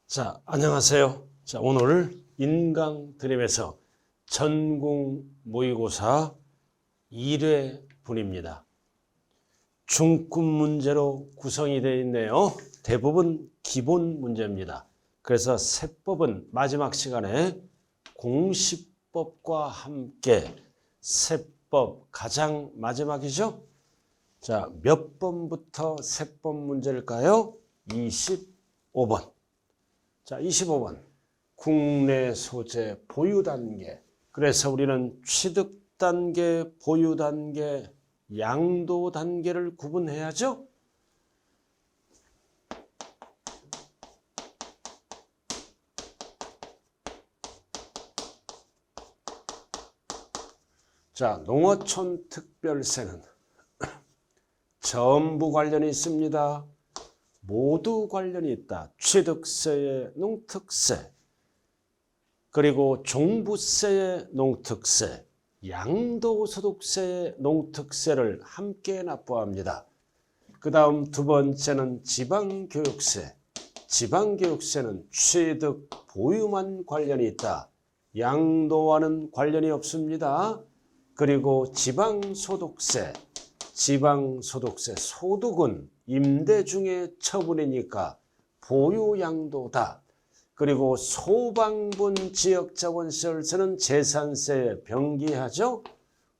자, 안녕하세요. 자, 오늘 인강 드림에서 전공 모의고사 1회 분입니다. 중급 문제로 구성이 되어 있네요. 대부분 기본 문제입니다. 그래서 세법은 마지막 시간에 공식법과 함께 세법 가장 마지막이죠. 자, 몇 번부터 세법 문제일까요? 25번. 자, 25번. 국내 소재 보유 단계. 그래서 우리는 취득 단계, 보유 단계, 양도 단계를 구분해야죠. 자, 농어촌 특별세는 전부 관련이 있습니다. 모두 관련이 있다. 취득세의 농특세, 그리고 종부세의 농특세, 양도소득세의 농특세를 함께 납부합니다. 그 다음 두 번째는 지방교육세. 지방교육세는 취득, 보유만 관련이 있다. 양도와는 관련이 없습니다. 그리고 지방소득세. 지방소득세, 소득은 임대 중에 처분이니까 보유양도다. 그리고 소방분 지역자원시설세는 재산세에 병기하죠.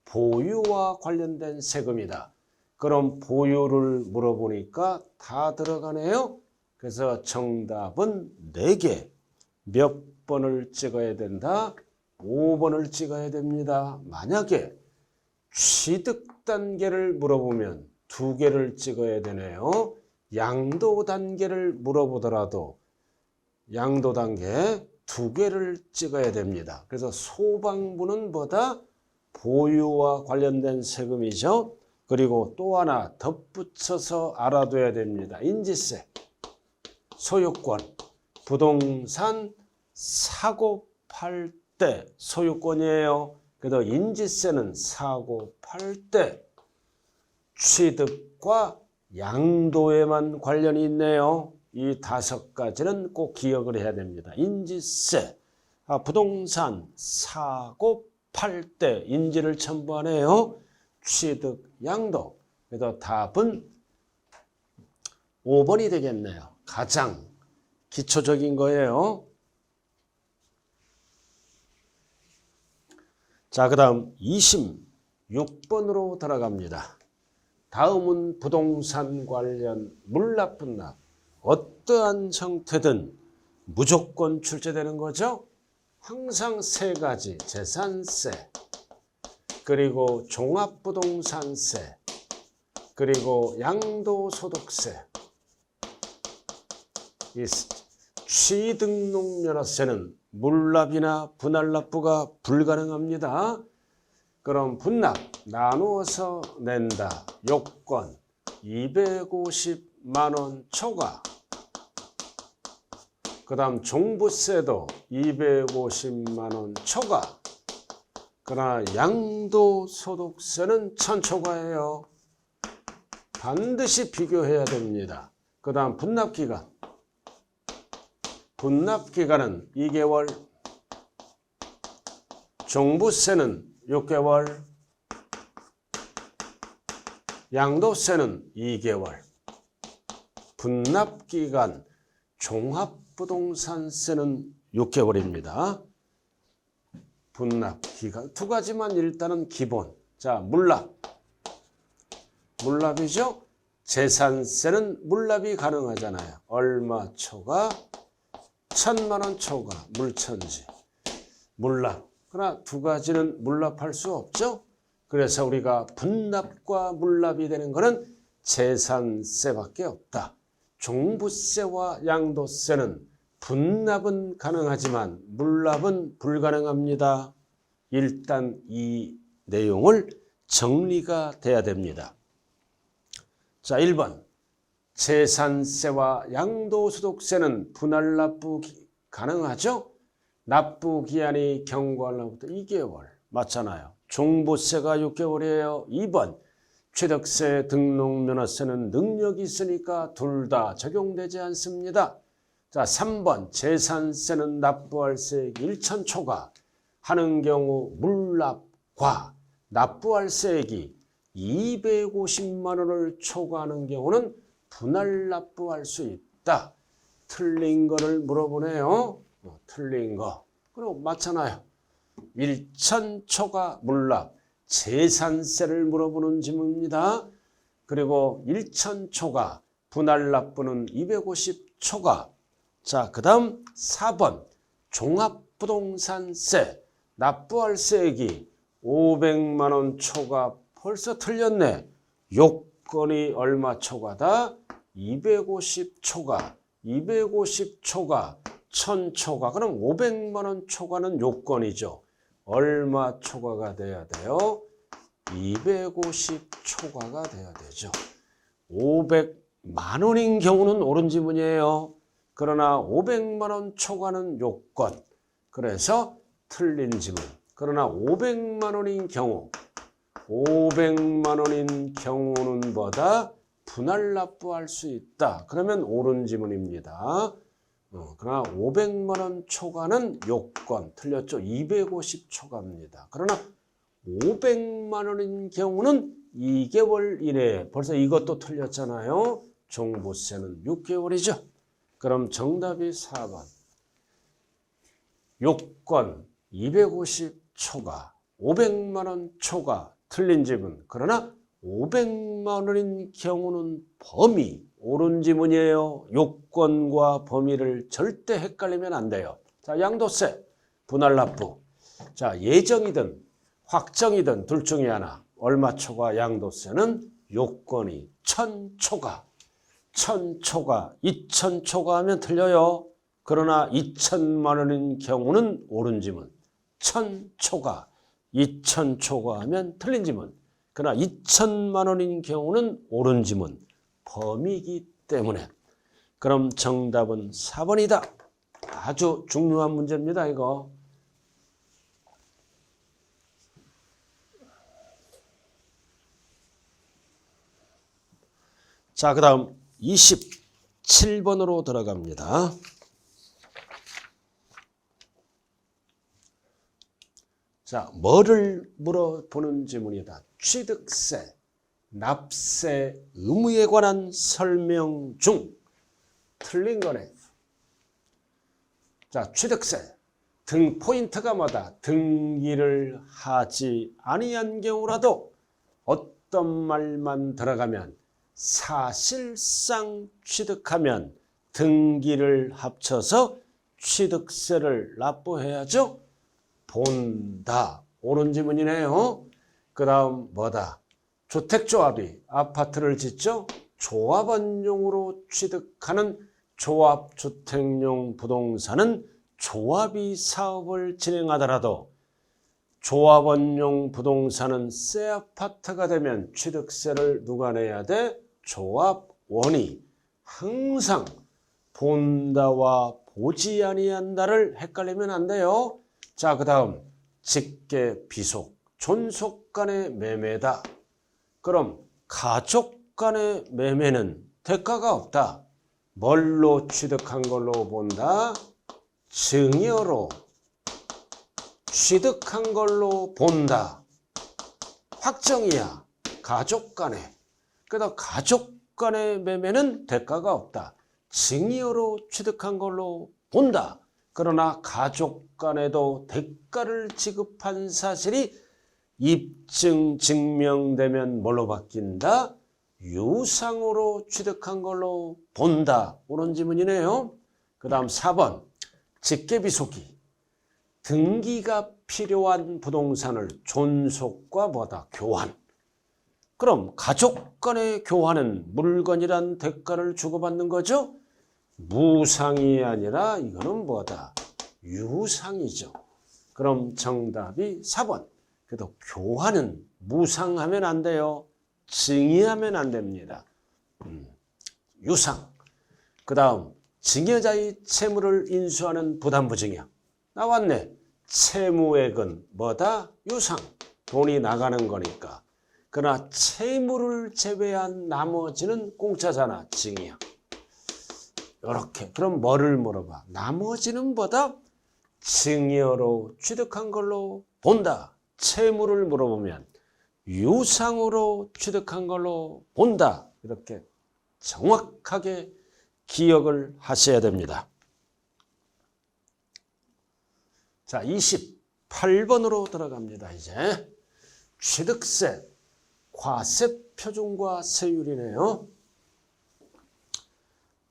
보유와 관련된 세금이다. 그럼 보유를 물어보니까 다 들어가네요. 그래서 정답은 4개. 몇 번을 찍어야 된다? 5번을 찍어야 됩니다. 만약에 취득 단계를 물어보면 2개를 찍어야 되네요. 양도 단계를 물어보더라도 양도 단계 2개를 찍어야 됩니다. 그래서 소방부는 뭐다? 보유와 관련된 세금이죠. 그리고 또 하나 덧붙여서 알아둬야 됩니다. 인지세, 소유권, 부동산 사고 팔 때 소유권이에요. 그래도 인지세는 사고 팔 때 취득과 양도에만 관련이 있네요. 이 5가지는 꼭 기억을 해야 됩니다. 인지세, 부동산 사고 팔 때 인지를 첨부하네요. 취득, 양도. 그래서 답은 5번이 되겠네요. 가장 기초적인 거예요. 자, 그 다음 26번으로 들어갑니다. 다음은 부동산 관련 물납분납. 어떠한 형태든 무조건 출제되는 거죠. 항상 3가지. 재산세, 그리고 종합부동산세, 그리고 양도소득세. 이 취등록면허세는 물납이나 분할납부가 불가능합니다. 그럼 분납 나누어서 낸다. 요건 250만 원 초과. 그 다음 종부세도 250만 원 초과. 그러나 양도소득세는 1000 초과예요. 반드시 비교해야 됩니다. 그 다음 분납기간. 분납기간은 2개월, 종부세는 6개월, 양도세는 2개월. 분납기간, 종합부동산세는 6개월입니다. 분납기간 2가지만 일단은 기본. 자, 물납. 물납이죠. 재산세는 물납이 가능하잖아요. 얼마 초과? 1000만 원 초과, 물천지. 물납. 그러나 2가지는 물납할 수 없죠. 그래서 우리가 분납과 물납이 되는 것은 재산세밖에 없다. 종부세와 양도세는 분납은 가능하지만 물납은 불가능합니다. 일단 이 내용을 정리가 돼야 됩니다. 자, 1번. 재산세와 양도소득세는 분할 납부 가능하죠? 납부 기한이 경과날로부터 2개월 맞잖아요. 종부세가 6개월이에요. 2번. 취득세, 등록면허세는 능력이 있으니까 둘 다 적용되지 않습니다. 자, 3번 재산세는 납부할 세액이 1천 초과 하는 경우 물납과 납부할 세액이 250만 원을 초과하는 경우는 분할 납부할 수 있다. 틀린 거를 물어보네요. 틀린 거. 그리고 맞잖아요. 1천 초과 물납, 재산세를 물어보는 질문입니다. 그리고 1천 초과, 분할 납부는 250 초과. 자, 그 다음 4번 종합부동산세, 납부할 세액이 500만 원 초과. 벌써 틀렸네. 요건이 얼마 초과다? 250 초과. 250 초과, 1000 초과. 그럼 500만 원 초과는 요건이죠. 얼마 초과가 돼야 돼요? 250 초과가 돼야 되죠. 500만 원인 경우는 옳은 지문이에요. 그러나 500만 원 초과는 요건. 그래서 틀린 지문. 그러나 500만 원인 경우, 500만 원인 경우는 뭐다? 분할 납부할 수 있다. 그러면 옳은 지문입니다. 그러나 500만 원 초과는 요건. 틀렸죠? 250 초과입니다. 그러나 500만 원인 경우는 2개월 이내. 벌써 이것도 틀렸잖아요. 종부세는 6개월이죠. 그럼 정답이 4번. 요건 250 초과, 500만 원 초과. 틀린 지문. 그러나 500만 원인 경우는 범위. 옳은 지문이에요. 요건과 범위를 절대 헷갈리면 안 돼요. 자, 양도세, 분할 납부. 자, 예정이든 확정이든 둘 중에 하나. 얼마 초과 양도세는 요건이 1000 초과. 1000 초과, 2000 초과하면 틀려요. 그러나 2000만 원인 경우는 옳은 지문. 1000 초과, 2000 초과하면 틀린 지문. 그러나 2000만 원인 경우는 옳은 지문. 범위이기 때문에. 그럼 정답은 4번이다. 아주 중요한 문제입니다, 이거. 자, 그 다음 27번으로 들어갑니다. 자, 뭐를 물어보는 질문이다. 취득세, 납세 의무에 관한 설명 중 틀린 거네. 자, 취득세 등 포인트가 뭐다? 등기를 하지 아니한 경우라도 어떤 말만 들어가면 사실상 취득하면 등기를 합쳐서 취득세를 납부해야죠. 본다. 옳은 지문이네요. 그 다음 뭐다? 주택조합이 아파트를 짓죠. 조합원용으로 취득하는 조합주택용 부동산은 조합이 사업을 진행하더라도 조합원용 부동산은 새 아파트가 되면 취득세를 누가 내야 돼? 조합원이. 항상 본다와 보지 아니한다를 헷갈리면 안 돼요. 자, 그 다음 직계, 비속, 존속 간의 매매다. 그럼 가족 간의 매매는 대가가 없다. 뭘로 취득한 걸로 본다? 증여로 취득한 걸로 본다. 확정이야. 가족 간에. 그러다 가족 간의 매매는 대가가 없다. 증여로 취득한 걸로 본다. 그러나 가족 간에도 대가를 지급한 사실이 입증, 증명되면 뭘로 바뀐다? 유상으로 취득한 걸로 본다. 옳은 지문이네요. 그 다음 4번. 직계비속이 등기가 필요한 부동산을 존속과 뭐다? 교환. 그럼 가족 간의 교환은 물건이란 대가를 주고받는 거죠? 무상이 아니라 이거는 뭐다? 유상이죠. 그럼 정답이 4번. 그래도 교환은 무상하면 안 돼요. 증여하면 안 됩니다. 유상. 그 다음 증여자의 채무를 인수하는 부담부증여. 나왔네. 채무액은 뭐다? 유상. 돈이 나가는 거니까. 그러나 채무를 제외한 나머지는 공짜잖아. 증여. 이렇게. 그럼 뭐를 물어봐? 나머지는 뭐다? 증여로 취득한 걸로 본다. 채무를 물어보면 유상으로 취득한 걸로 본다. 이렇게 정확하게 기억을 하셔야 됩니다. 자, 28번으로 들어갑니다. 이제 취득세, 과세 표준과 세율이네요.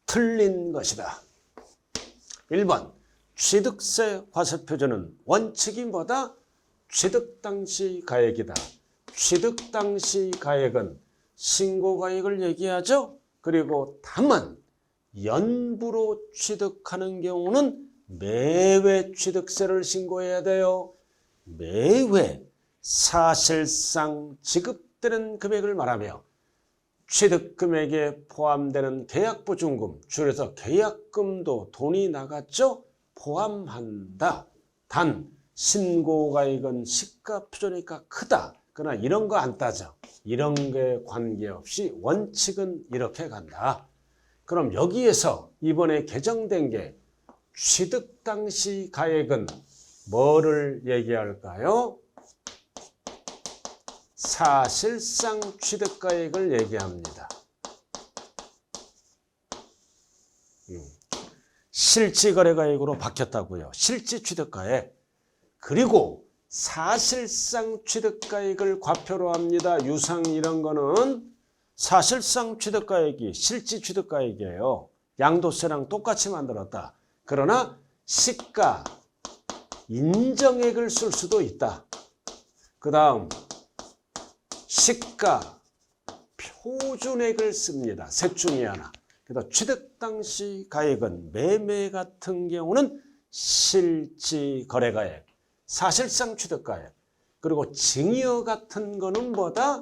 틀린 것이다. 1번 취득세 과세 표준은 원칙이 뭐다? 취득 당시 가액이다. 취득 당시 가액은 신고가액을 얘기하죠. 그리고 다만 연부로 취득하는 경우는 매회 취득세를 신고해야 돼요. 매회 사실상 지급되는 금액을 말하며 취득금액에 포함되는 계약보증금, 줄여서 계약금도 돈이 나갔죠? 포함한다. 단 신고가액은 시가 표준이니까 크다. 그러나 이런 거 안 따져. 이런 게 관계없이 원칙은 이렇게 간다. 그럼 여기에서 이번에 개정된 게 취득 당시 가액은 뭐를 얘기할까요? 사실상 취득가액을 얘기합니다. 실지거래가액으로 바뀌었다고요. 실지취득가액. 그리고 사실상 취득가액을 과표로 합니다. 유상 이런 거는 사실상 취득가액이 실지취득가액이에요. 양도세랑 똑같이 만들었다. 그러나 시가 인정액을 쓸 수도 있다. 그 다음 시가 표준액을 씁니다. 셋 중에 하나. 그래서 취득 당시 가액은 매매 같은 경우는 실지거래가액, 사실상 취득가액. 그리고 증여 같은 거는 뭐다?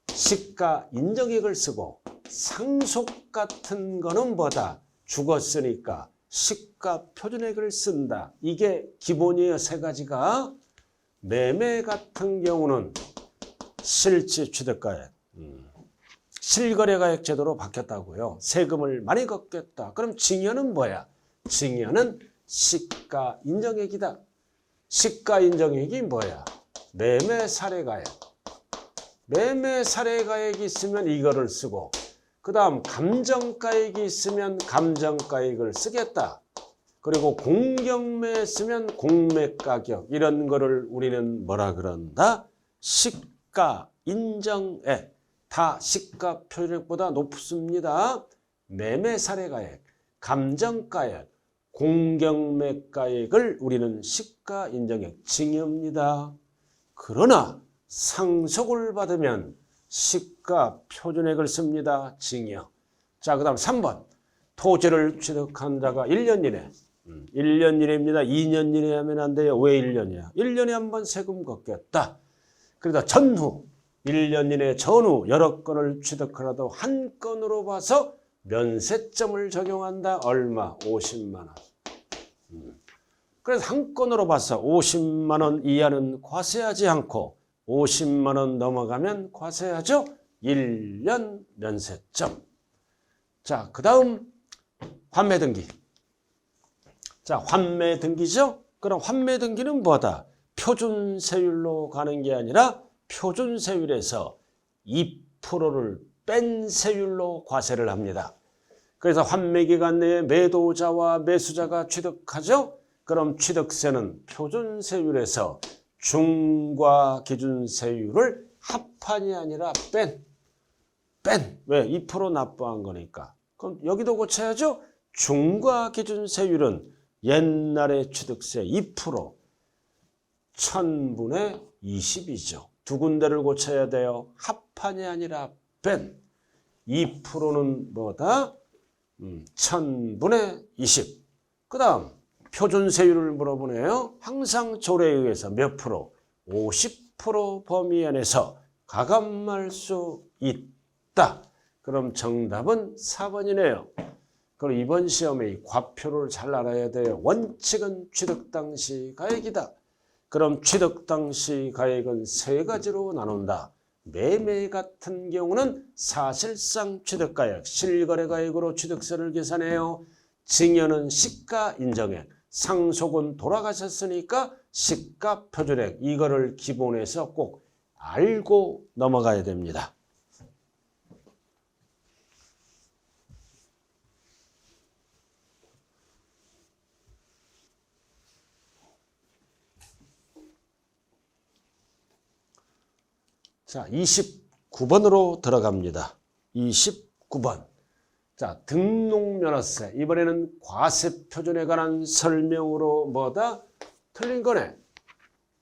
시가 인정액을 쓰고 상속 같은 거는 뭐다? 죽었으니까 시가 표준액을 쓴다. 이게 기본이에요. 세 가지가. 매매 같은 경우는 실지 취득가액, 실거래가액 제도로 바뀌었다고요. 세금을 많이 걷겠다. 그럼 증여는 뭐야? 증여는 시가 인정액이다. 시가 인정액이 뭐야? 매매 사례가액. 매매 사례가액이 있으면 이거를 쓰고, 그 다음 감정가액이 있으면 감정가액을 쓰겠다. 그리고 공경매에 쓰면 공매가격. 이런 거를 우리는 뭐라 그런다? 시가 인정액. 다 시가 표준액보다 높습니다. 매매 사례가액, 감정가액, 공경매가액을 우리는 시가 인정액, 증여입니다. 그러나 상속을 받으면 시가 표준액을 씁니다. 증여. 자, 그 다음 3번. 토지를 취득한 자가 1년 이내. 1년 이내입니다. 2년 이내 하면 안 돼요. 왜 1년이야? 1년에 한 번 세금 걷겠다. 그러다 전후 1년 이내 전후 여러 건을 취득하라도 한 건으로 봐서 면세점을 적용한다. 얼마? 50만 원. 그래서 한 건으로 봐서 50만 원 이하는 과세하지 않고 50만 원 넘어가면 과세하죠. 1년 면세점. 자, 그 다음 환매등기. 자, 환매등기죠. 그럼 환매등기는 뭐다? 표준세율로 가는 게 아니라 표준세율에서 2%를 뺀 세율로 과세를 합니다. 그래서 환매기간 내에 매도자와 매수자가 취득하죠. 그럼 취득세는 표준세율에서 중과 기준세율을 합한이 아니라 뺀. 왜? 2% 납부한 거니까. 그럼 여기도 고쳐야죠. 중과 기준세율은 옛날의 취득세 2%, 1000분의 20이죠. 두 군데를 고쳐야 돼요. 합한이 아니라 뺀. 2%는 뭐다? 1000분의 20. 그 다음 표준세율을 물어보네요. 항상 조례에 의해서 몇 프로? 50% 범위 안에서 가감할 수 있다. 그럼 정답은 4번이네요. 그럼 이번 시험에 이 과표를 잘 알아야 돼요. 원칙은 취득 당시 가액이다. 그럼 취득 당시 가액은 세 가지로 나눈다. 매매 같은 경우는 사실상 취득가액, 실거래가액으로 취득세를 계산해요. 증여는 시가 인정액, 상속은 돌아가셨으니까 시가 표준액, 이거를 기본에서 꼭 알고 넘어가야 됩니다. 자, 29번으로 들어갑니다. 29번. 자, 등록면허세. 이번에는 과세표준에 관한 설명으로 뭐다? 틀린 거네.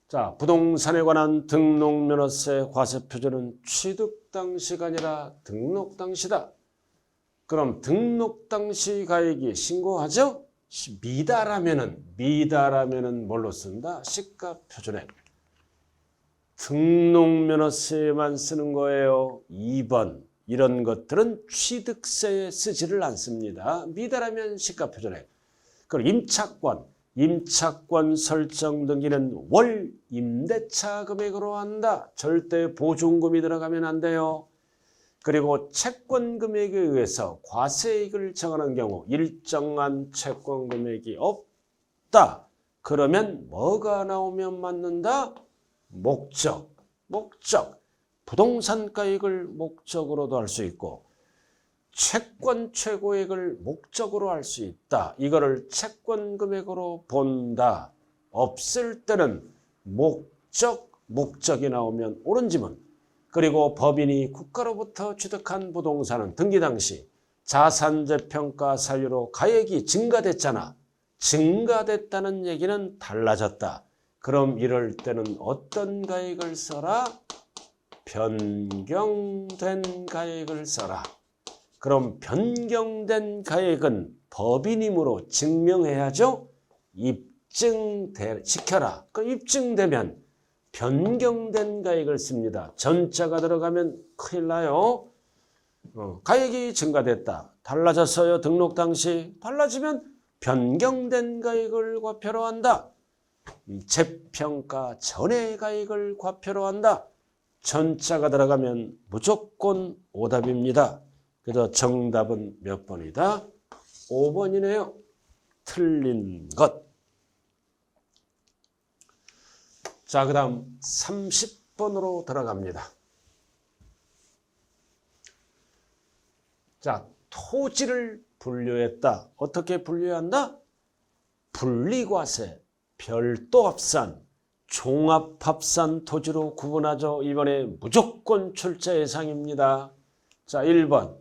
자, 부동산에 관한 등록면허세 과세표준은 취득 당시가 아니라 등록 당시다. 그럼 등록 당시 가액이 신고하죠? 미달하면은 뭘로 쓴다? 시가표준액. 등록면허세만 쓰는 거예요. 2번. 이런 것들은 취득세에 쓰지를 않습니다. 미달하면 시가표준액. 그리고 임차권 설정 등기는 월 임대차 금액으로 한다. 절대 보증금이 들어가면 안 돼요. 그리고 채권 금액에 의해서 과세액을 정하는 경우 일정한 채권 금액이 없다. 그러면 뭐가 나오면 맞는다? 목적. 부동산 가액을 목적으로도 할 수 있고 채권 최고액을 목적으로 할 수 있다. 이거를 채권 금액으로 본다. 없을 때는 목적이 나오면 옳은 지문. 그리고 법인이 국가로부터 취득한 부동산은 등기 당시 자산재평가 사유로 가액이 증가됐잖아. 증가됐다는 얘기는 달라졌다. 그럼 이럴 때는 어떤 가액을 써라? 변경된 가액을 써라. 그럼 변경된 가액은 법인임으로 증명해야죠. 입증시켜라. 그럼 입증되면 변경된 가액을 씁니다. 전자가 들어가면 큰일 나요. 가액이 증가됐다. 달라졌어요. 등록 당시. 달라지면 변경된 가액을 과표로 한다. 재평가 전의 가액을 과표로 한다. 전자가 들어가면 무조건 오답입니다. 그래서 정답은 몇 번이다? 5번이네요. 틀린 것. 자, 그 다음 30번으로 들어갑니다. 자, 토지를 분류했다. 어떻게 분류한다? 분리과세, 별도합산, 종합합산 토지로 구분하죠. 이번에 무조건 출제 예상입니다. 자, 1번.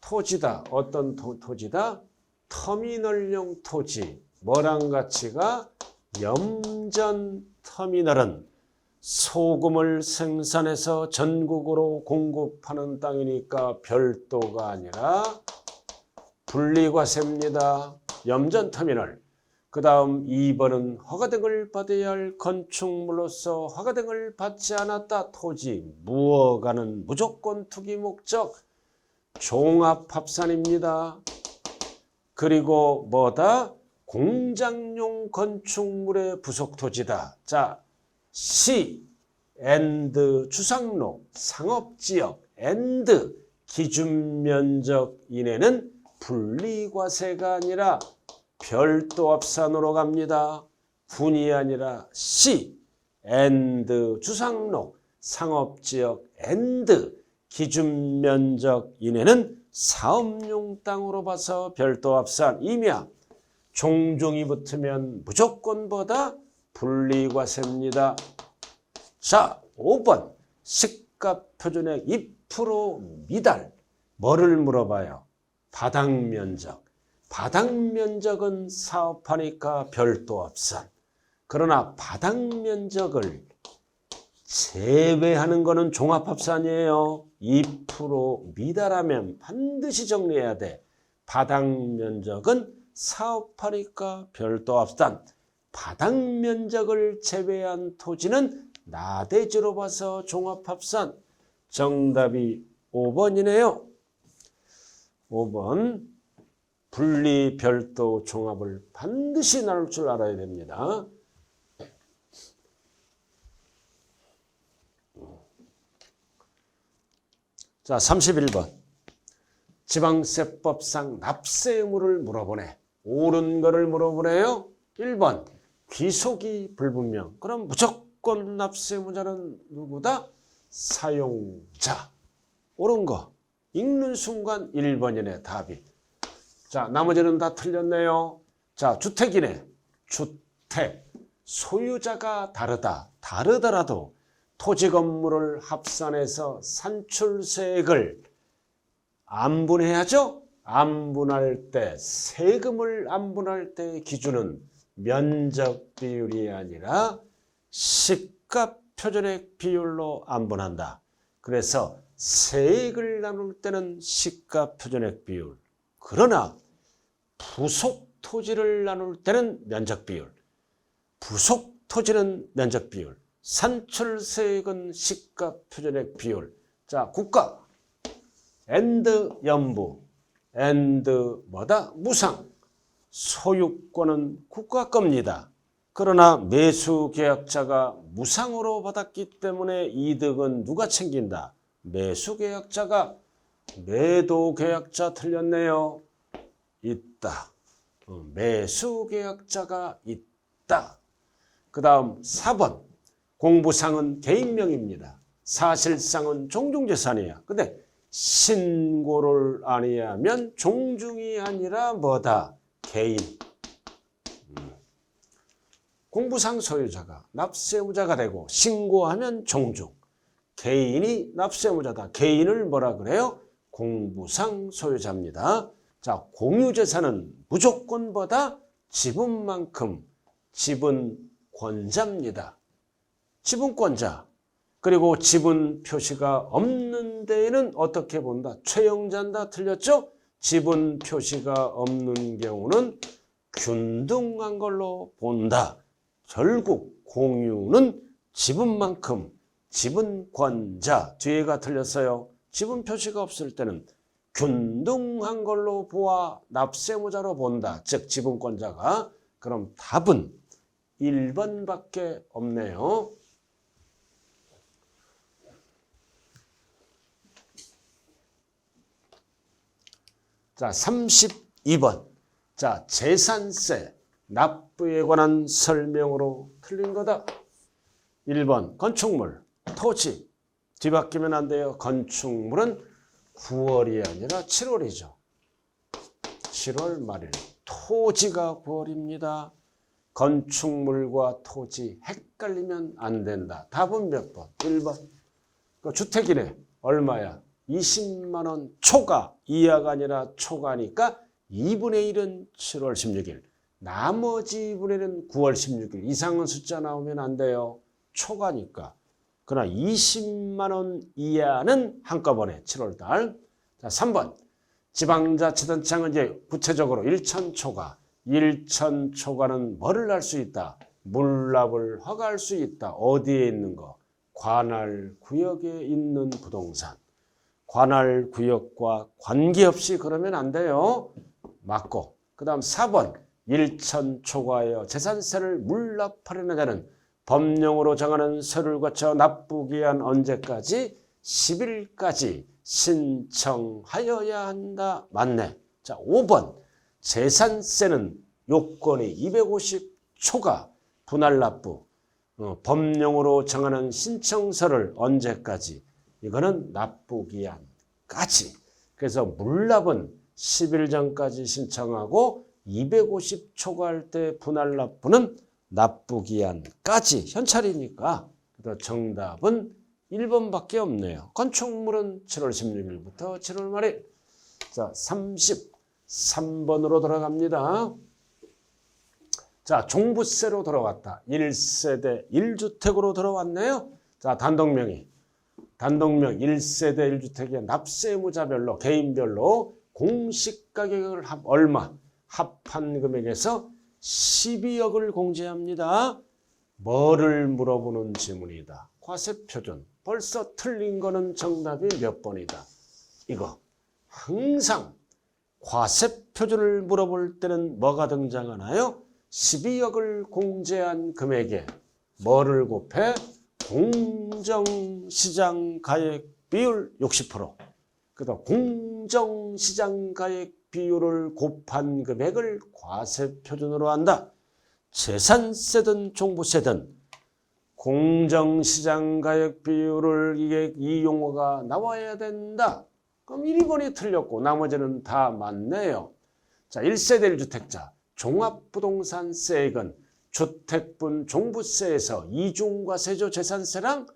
토지다. 어떤 토지다? 터미널용 토지. 뭐랑 가치가? 염전 터미널은 소금을 생산해서 전국으로 공급하는 땅이니까 별도가 아니라 분리과세입니다. 염전 터미널. 그 다음 2번은 허가 등을 받아야 할 건축물로서 허가 등을 받지 않았다. 토지, 무허가는 무조건 투기 목적, 종합합산입니다. 그리고 뭐다? 공장용 건축물의 부속토지다. 자, 시, 앤드, 주상로, 상업지역, 앤드, 기준면적 이내는 분리과세가 아니라 별도합산으로 갑니다. 분이 아니라 시, 앤드, 주상로, 상업지역, 앤드, 기준면적 이내는 사업용 땅으로 봐서 별도합산. 임야, 종종이 붙으면 무조건 보다 분리과세입니다. 자, 5번 시가표준액 2% 미달. 뭐를 물어봐요? 바닥면적. 바닥면적은 사업하니까 별도합산. 그러나 바닥면적을 제외하는 것은 종합합산이에요. 2% 미달하면 반드시 정리해야 돼. 바닥면적은 사업하니까 별도합산. 바닥면적을 제외한 토지는 나대지로 봐서 종합합산. 정답이 5번이네요. 5번. 분리, 별도, 종합을 반드시 나눌 줄 알아야 됩니다. 자, 31번. 지방세법상 납세 의무를 물어보네. 옳은 거를 물어보네요. 1번. 귀속이 불분명. 그럼 무조건 납세 의무자는 누구다? 사용자. 옳은 거. 읽는 순간 1번이네, 답이. 자, 나머지는 다 틀렸네요. 자, 주택이네. 주택. 소유자가 다르다. 다르더라도 토지 건물을 합산해서 산출세액을 안분해야죠. 안분할 때, 세금을 안분할 때의 기준은 면적 비율이 아니라 시가 표준액 비율로 안분한다. 그래서 세액을 나눌 때는 시가 표준액 비율. 그러나 부속 토지를 나눌 때는 면적 비율. 부속 토지는 면적 비율. 산출세액은 시가 표준액 비율. 자, 국가. 엔드 연부. 엔드 뭐다? 무상. 소유권은 국가 겁니다. 그러나 매수계약자가 무상으로 받았기 때문에 이득은 누가 챙긴다? 매수계약자가. 매도계약자 틀렸네요. 있다. 매수계약자가 있다. 그 다음 4번. 공부상은 개인명입니다. 사실상은 종중재산이야. 근데 신고를 아니하면 종중이 아니라 뭐다? 개인. 공부상 소유자가 납세의무자가 되고 신고하면 종중. 개인이 납세의무자다. 개인을 뭐라 그래요? 공부상 소유자입니다. 자, 공유재산은 무조건 뭐다? 지분만큼 지분권자입니다. 지분권자. 그리고 지분 표시가 없는 데에는 어떻게 본다? 최영자인다. 틀렸죠? 지분 표시가 없는 경우는 균등한 걸로 본다. 결국 공유는 지분만큼 지분권자. 뒤에가 틀렸어요. 지분 표시가 없을 때는 균등한 걸로 보아 납세의무자로 본다. 즉 지분권자가. 그럼 답은 1번밖에 없네요. 자, 32번. 자, 재산세 납부에 관한 설명으로 틀린 거다. 1번 건축물, 토지. 뒤바뀌면 안 돼요. 건축물은 9월이 아니라 7월이죠. 7월 말일. 토지가 9월입니다. 건축물과 토지 헷갈리면 안 된다. 답은 몇 번? 1번. 그 주택이네. 얼마야? 20만 원 초과. 이하가 아니라 초과니까 2분의 1은 7월 16일. 나머지 2분의 1은 9월 16일. 이상한 숫자 나오면 안 돼요. 초과니까. 그러나 20만 원 이하는 한꺼번에 7월 달. 자, 3번. 지방자치단체장은 이제 구체적으로 1천 초과. 1천 초과는 뭐를 할 수 있다? 물납을 허가할 수 있다. 어디에 있는 거? 관할구역에 있는 부동산. 관할구역과 관계없이 그러면 안 돼요. 맞고. 그 다음 4번. 1천 초과하여 재산세를 물납하려는 자는 법령으로 정하는 세를 거쳐 납부기한 언제까지? 10일까지 신청하여야 한다. 맞네. 자, 5번. 재산세는 요건이 250초가 분할 납부. 법령으로 정하는 신청서를 언제까지? 이거는 납부기한까지. 그래서 물납은 10일 전까지 신청하고 250초가 할 때 분할 납부는 납부기한까지. 현찰이니까. 그래서 정답은 1번밖에 없네요. 건축물은 7월 16일부터 7월 말일. 자, 33번으로 돌아갑니다. 자, 종부세로 돌아왔다. 1세대 1주택으로 들어왔네요. 자, 단독명의. 단독명 1세대 1주택의 납세의무자별로 개인별로 공시가격을 얼마? 합한 금액에서 12억을 공제합니다. 뭐를 물어보는 지문이다. 과세표준. 벌써 틀린 거는 정답이 몇 번이다. 이거. 항상 과세표준을 물어볼 때는 뭐가 등장하나요? 12억을 공제한 금액에 뭐를 곱해? 공정시장 가액 비율 60%. 그다음 공정시장가액 비율을 곱한 금액을 과세표준으로 한다. 재산세든 종부세든 공정시장가액 비율을 이 용어가 나와야 된다. 그럼 1번이 틀렸고 나머지는 다 맞네요. 자, 1세대 1주택자 종합부동산세액은 주택분 종부세에서 이중과세조 재산세랑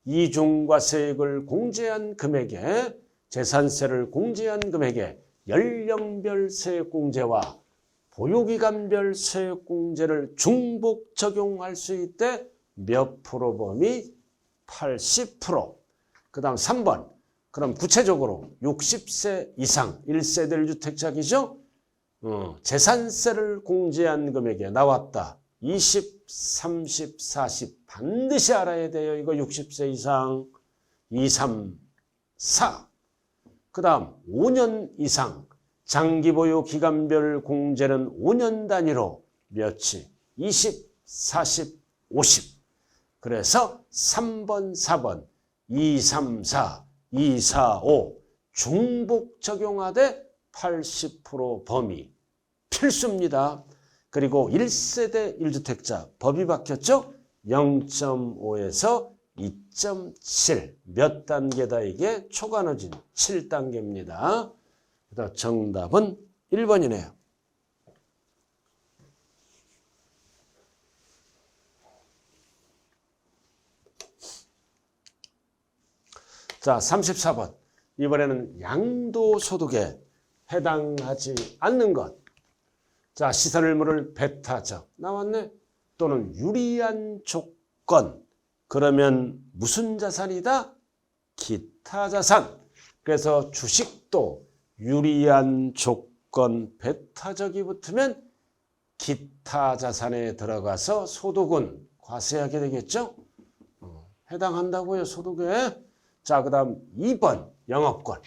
이중과세액을 공제한 금액에 재산세를 공제한 금액에 연령별 세액공제와 보유기간별 세액공제를 중복 적용할 수 있대. 몇 프로 범위? 80%. 그 다음 3번. 그럼 구체적으로 60세 이상 1세대 1주택자이죠? 재산세를 공제한 금액에 나왔다. 20, 30, 40 반드시 알아야 돼요. 이거 60세 이상 2, 3, 4. 그 다음 5년 이상 장기보유 기간별 공제는 5년 단위로 몇이? 20, 40, 50. 그래서 3번, 4번, 2, 3, 4, 2, 4, 5 중복 적용하되 80% 범위 필수입니다. 그리고 1세대 1주택자 법이 바뀌었죠? 0.5에서 2.7 몇 단계다 이게? 초과 늦은 7단계입니다. 그래서 정답은 1번이네요. 자, 34번. 이번에는 양도소득에 해당하지 않는 것. 자, 시설물을 배타적 나왔네. 또는 유리한 조건. 그러면 무슨 자산이다? 기타 자산. 그래서 주식도 유리한 조건 배타적이 붙으면 기타 자산에 들어가서 소득은 과세하게 되겠죠? 해당한다고요, 소득에. 자, 그 다음 2번 영업권.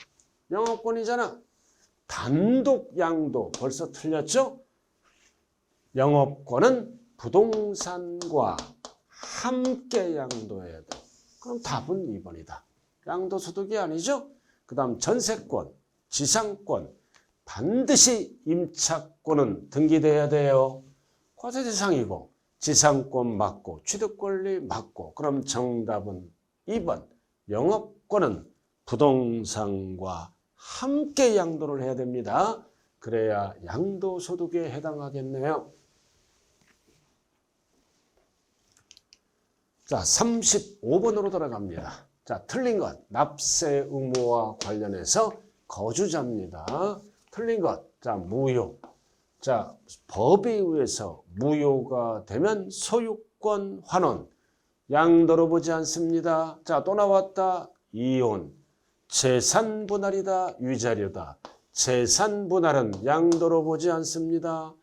영업권이잖아. 단독 양도 벌써 틀렸죠? 영업권은 부동산과 함께 양도해야 돼. 그럼 답은 2번이다. 양도소득이 아니죠? 그 다음 전세권, 지상권 반드시 임차권은 등기돼야 돼요. 과세 대상이고 지상권 맞고 취득권리 맞고 그럼 정답은 2번. 영업권은 부동산과 함께 양도를 해야 됩니다. 그래야 양도소득에 해당하겠네요. 자, 35번으로 돌아갑니다. 자, 틀린 것. 납세 의무와 관련해서 거주자입니다. 틀린 것. 자, 무효. 자, 법에 의해서 무효가 되면 소유권 환원. 양도로 보지 않습니다. 자, 또 나왔다. 이혼. 재산 분할이다. 위자료다. 재산 분할은 양도로 보지 않습니다.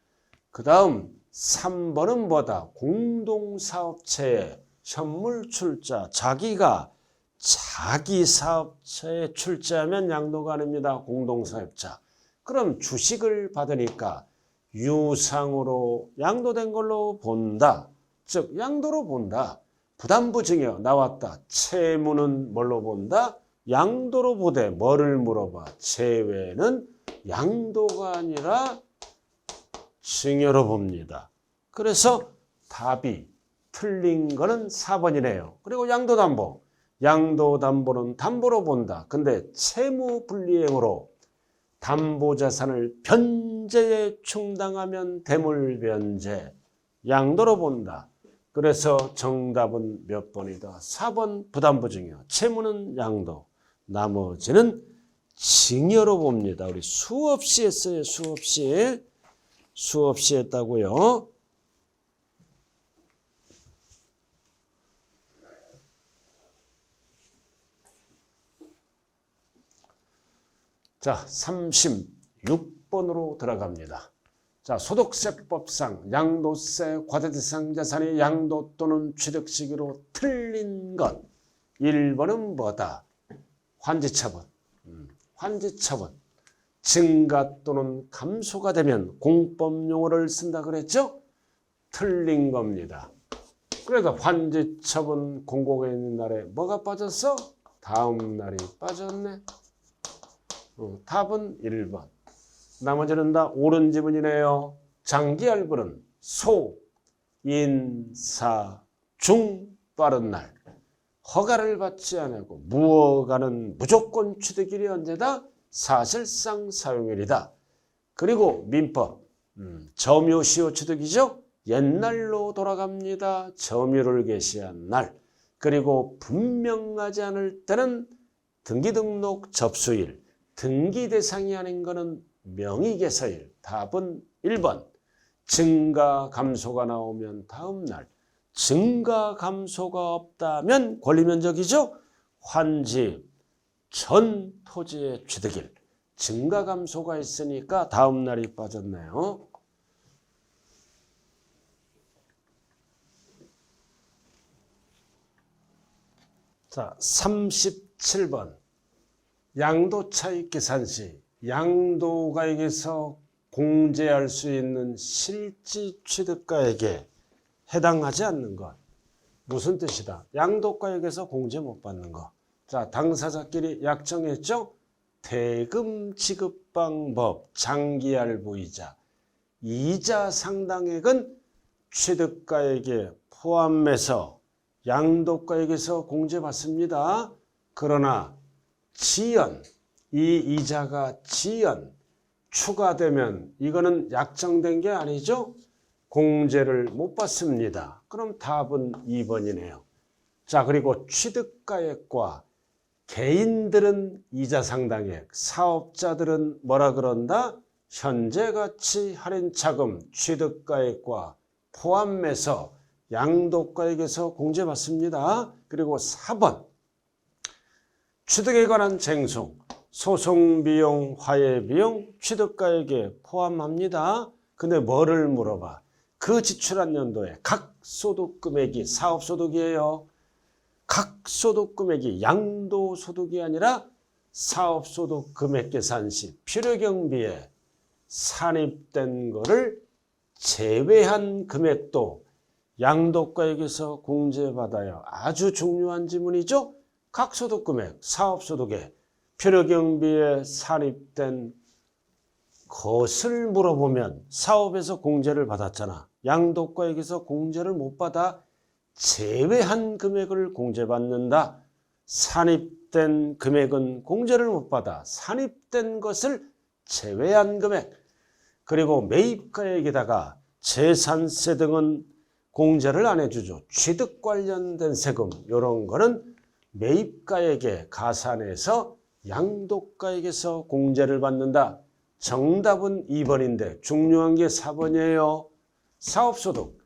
그 다음 3번은 뭐다? 공동사업체에 현물 출자. 자기가 자기 사업체에 출자하면 양도가 아닙니다. 공동사업자. 그럼 주식을 받으니까 유상으로 양도된 걸로 본다. 즉 양도로 본다. 부담부 증여 나왔다. 채무는 뭘로 본다? 양도로 보되 뭐를 물어봐? 채외는 양도가 아니라 증여로 봅니다. 그래서 답이 틀린 거는 4번이네요. 그리고 양도담보. 양도담보는 담보로 본다. 근데 채무불이행으로 담보자산을 변제에 충당하면 대물변제. 양도로 본다. 그래서 정답은 몇 번이다? 4번 부담부증여. 채무는 양도. 나머지는 증여로 봅니다. 우리 수없이 했어요. 수없이. 수없이 했다고요. 자, 36번으로 들어갑니다. 자, 소득세법상 양도세 과세대상 자산의 양도 또는 취득 시기로 틀린 것. 1번은 뭐다? 환지처분. 환지처분. 증가 또는 감소가 되면 공법용어를 쓴다 그랬죠? 틀린 겁니다. 그래서 환지처분 공고가 있는 날에 뭐가 빠졌어? 다음 날이 빠졌네. 답은 1번. 나머지는 다 옳은 지문이네요. 장기알불은 소, 인, 사, 중 빠른 날. 허가를 받지 않고 무허가는 무조건 취득일이 언제다? 사실상 사용일이다. 그리고 민법 점유 시효 취득이죠. 옛날로 돌아갑니다. 점유를 개시한 날. 그리고 분명하지 않을 때는 등기등록 접수일. 등기 대상이 아닌 것은 명의개서일. 답은 1번. 증가 감소가 나오면 다음 날. 증가 감소가 없다면 권리면적이죠. 환집 전 토지의 취득일. 증가 감소가 있으니까 다음 날이 빠졌네요. 자, 37번. 양도차익 계산 시 양도가액에서 공제할 수 있는 실지 취득가액에 해당하지 않는 것. 무슨 뜻이다? 양도가액에서 공제 못 받는 것. 자, 당사자끼리 약정했죠? 대금 지급 방법, 장기할부이자. 이자 상당액은 취득가액에 포함해서 양도가액에서 공제받습니다. 그러나 지연, 이 이자가 지연, 추가되면 이거는 약정된 게 아니죠? 공제를 못 받습니다. 그럼 답은 2번이네요. 자, 그리고 취득가액과 개인들은 이자 상당액, 사업자들은 뭐라 그런다? 현재가치 할인차금 취득가액과 포함해서 양도가액에서 공제받습니다. 그리고 4번. 취득에 관한 쟁송, 소송비용, 화해비용, 취득가액에 포함합니다. 근데 뭐를 물어봐? 그 지출한 연도에 각 소득금액이 사업소득이에요. 각 소득금액이 양도소득이 아니라 사업소득금액 계산 시 필요경비에 산입된 거를 제외한 금액도 양도가액에서 공제받아요. 아주 중요한 지문이죠. 각 소득금액, 사업소득에 필요경비에 산입된 것을 물어보면 사업에서 공제를 받았잖아. 양도가액에서 공제를 못 받아 제외한 금액을 공제받는다. 산입된 금액은 공제를 못 받아 산입된 것을 제외한 금액. 그리고 매입가액에다가 재산세 등은 공제를 안 해주죠. 취득 관련된 세금 이런 거는 매입가액에 가산해서 양도가액에서 공제를 받는다. 정답은 2번인데 중요한 게 4번이에요. 사업소득,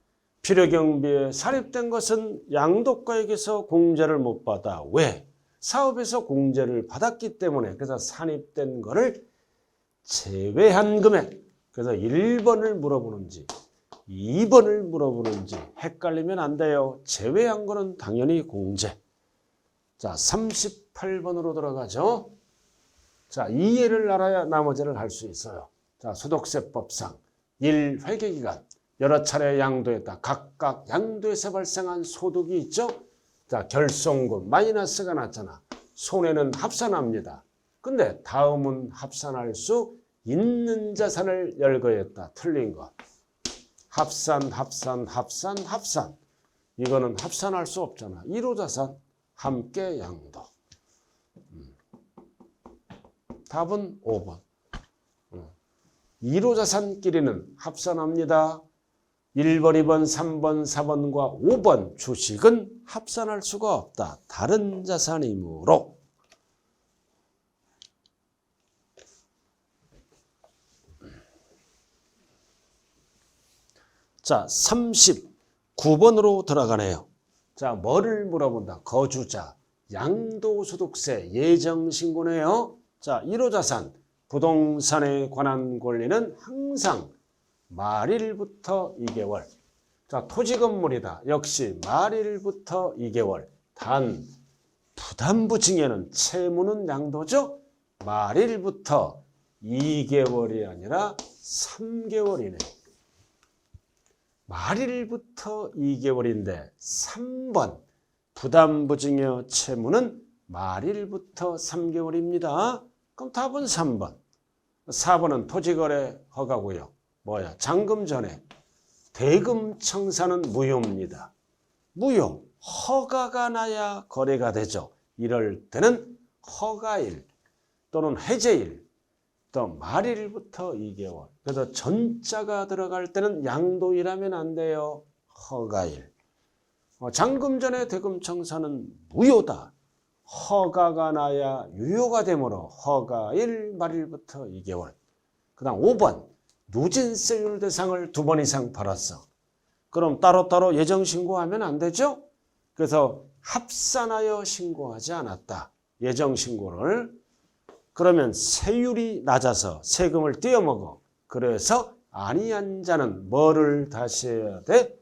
필요경비에 산입된 것은 양도가액에서 공제를 못 받아. 왜? 사업에서 공제를 받았기 때문에. 그래서 산입된 거를 제외한 금액. 그래서 1번을 물어보는지 2번을 물어보는지 헷갈리면 안 돼요. 제외한 거는 당연히 공제. 자, 38번으로 들어가죠. 자, 이 예를 알아야 나머지를 할 수 있어요. 자, 소득세법상 1. 회계기간 여러 차례 양도했다. 각각 양도에서 발생한 소득이 있죠. 자, 결손금 마이너스가 났잖아. 손해는 합산합니다. 근데 다음은 합산할 수 있는 자산을 열거했다. 틀린 것. 합산. 이거는 합산할 수 없잖아. 1호 자산 함께 양도. 답은 5번. 1호 자산끼리는 합산합니다. 1번, 2번, 3번, 4번과 5번 주식은 합산할 수가 없다. 다른 자산이므로. 자, 39번으로 들어가네요. 자, 뭐를 물어본다? 거주자, 양도소득세 예정신고네요. 자, 1호 자산, 부동산에 관한 권리는 항상 말일부터 2개월. 자, 토지 건물이다. 역시 말일부터 2개월. 단, 부담부 증여는 채무는 양도죠. 말일부터 2개월이 아니라 3개월이네. 말일부터 2개월인데 3번 부담부 증여 채무는 말일부터 3개월입니다. 그럼 답은 3번. 4번은 토지거래 허가고요. 뭐야? 잔금 전에 대금 청사는 무효입니다. 무효. 허가가 나야 거래가 되죠. 이럴 때는 허가일 또는 해제일 또 말일부터 2개월. 그래서 전자가 들어갈 때는 양도일하면 안 돼요. 허가일. 잔금 전에 대금 청사는 무효다. 허가가 나야 유효가 되므로 허가일 말일부터 2개월. 그 다음 5번. 누진세율 대상을 2번 이상 팔았어. 그럼 따로따로 예정신고하면 안 되죠? 그래서 합산하여 신고하지 않았다. 예정신고를. 그러면 세율이 낮아서 세금을 떼어먹어. 그래서 아니한 자는 뭐를 다시 해야 돼?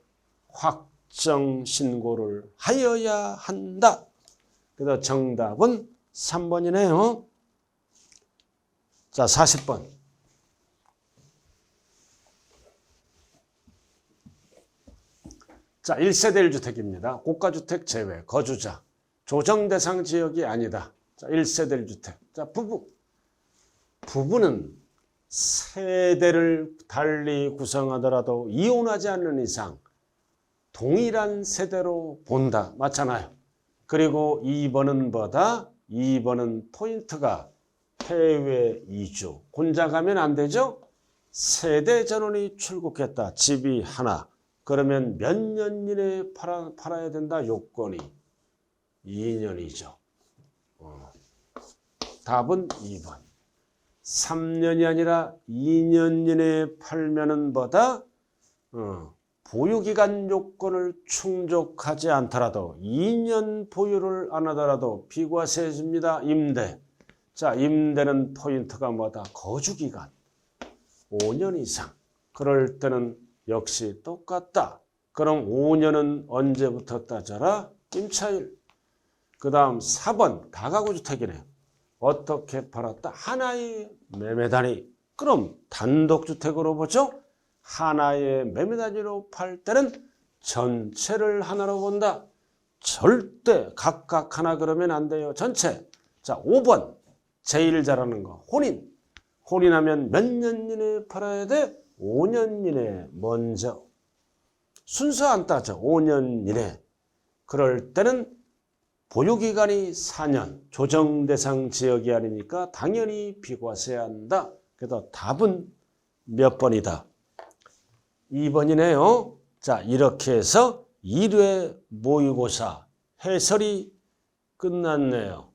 확정신고를 하여야 한다. 그래서 정답은 3번이네요. 자, 40번. 자, 1세대 1주택입니다. 고가주택 제외, 거주자, 조정대상 지역이 아니다. 자, 1세대 1주택. 자, 부부는 세대를 달리 구성하더라도 이혼하지 않는 이상 동일한 세대로 본다. 맞잖아요. 그리고 2번은 뭐다? 2번은 포인트가 해외 이주. 혼자 가면 안 되죠? 세대 전원이 출국했다. 집이 하나. 그러면 몇 년 이내에 팔아야 된다? 요건이 2년이죠. 답은 2번. 3년이 아니라 2년 이내에 팔면은 뭐다? 보유기간 요건을 충족하지 않더라도 2년 보유를 안 하더라도 비과세 해줍니다. 임대. 자, 임대는 포인트가 뭐다? 거주기간 5년 이상. 그럴 때는 역시 똑같다. 그럼 5년은 언제부터 따져라? 임차일. 그 다음 4번 다가구주택이네요. 어떻게 팔았다? 하나의 매매단위. 그럼 단독주택으로 보죠. 하나의 매매단위로 팔 때는 전체를 하나로 본다. 절대 각각 하나 그러면 안 돼요. 전체. 자, 5번 제일 잘하는 거 혼인. 혼인하면 몇 년 이내에 팔아야 돼? 5년 이내에 먼저. 순서 안 따져. 5년 이내. 그럴 때는 보유기간이 4년. 조정대상 지역이 아니니까 당연히 비과세해야 한다. 그래서 답은 몇 번이다? 2번이네요. 자, 이렇게 해서 1회 모의고사 해설이 끝났네요.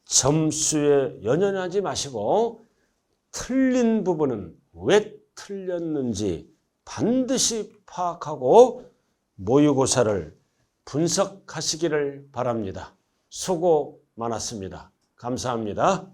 점수에 연연하지 마시고 틀린 부분은 왜 틀렸는지 반드시 파악하고 모의고사를 분석하시기를 바랍니다. 수고 많았습니다. 감사합니다.